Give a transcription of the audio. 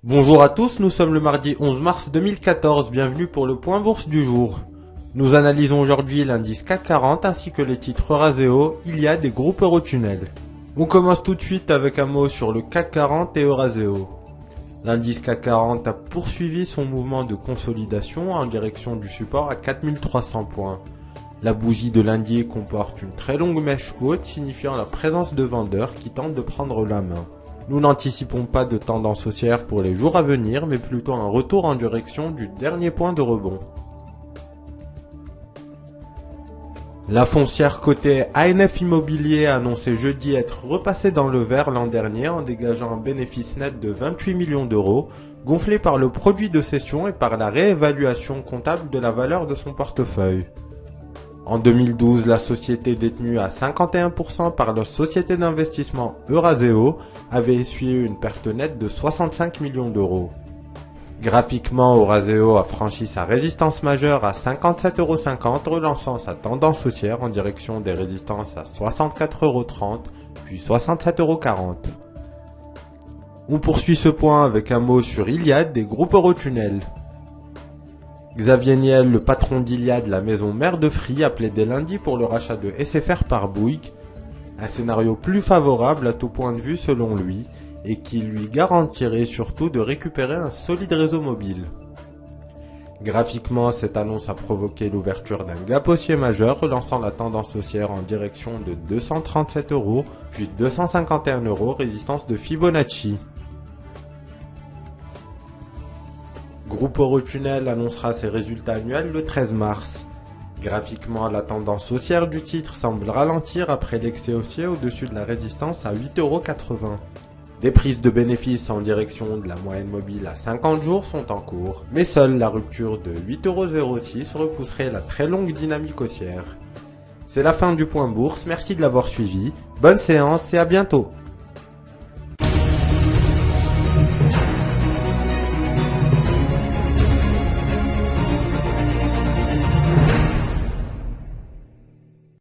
Bonjour à tous, nous sommes le mardi 11 mars 2014, bienvenue pour le point bourse du jour. Nous analysons aujourd'hui l'indice CAC 40 ainsi que les titres Eurazeo, Iliad et Groupe Eurotunnel. On commence tout de suite avec un mot sur le CAC 40 et Eurazeo. L'indice CAC 40 a poursuivi son mouvement de consolidation en direction du support à 4300 points. La bougie de lundi comporte une très longue mèche haute signifiant la présence de vendeurs qui tentent de prendre la main. Nous n'anticipons pas de tendance haussière pour les jours à venir, mais plutôt un retour en direction du dernier point de rebond. La foncière cotée ANF Immobilier a annoncé jeudi être repassée dans le vert l'an dernier en dégageant un bénéfice net de 28 millions d'euros, gonflé par le produit de cession et par la réévaluation comptable de la valeur de son portefeuille. En 2012, la société détenue à 51% par la société d'investissement Eurazeo avait essuyé une perte nette de 65 millions d'euros. Graphiquement, Eurazeo a franchi sa résistance majeure à 57,50 €, relançant sa tendance haussière en direction des résistances à 64,30 €, puis 67,40 €. On poursuit ce point avec un mot sur Iliad des groupes Eurotunnel. Xavier Niel, le patron d'Iliad, la maison mère de Free, a plaidé lundi pour le rachat de SFR par Bouygues, un scénario plus favorable à tout point de vue selon lui, et qui lui garantirait surtout de récupérer un solide réseau mobile. Graphiquement, cette annonce a provoqué l'ouverture d'un gap haussier majeur, relançant la tendance haussière en direction de 237 €, puis 251 €, résistance de Fibonacci. Groupe Eurotunnel annoncera ses résultats annuels le 13 mars. Graphiquement, la tendance haussière du titre semble ralentir après l'excès haussier au-dessus de la résistance à 8,80 €. Des prises de bénéfices en direction de la moyenne mobile à 50 jours sont en cours, mais seule la rupture de 8,06 € repousserait la très longue dynamique haussière. C'est la fin du point bourse, merci de l'avoir suivi, bonne séance et à bientôt.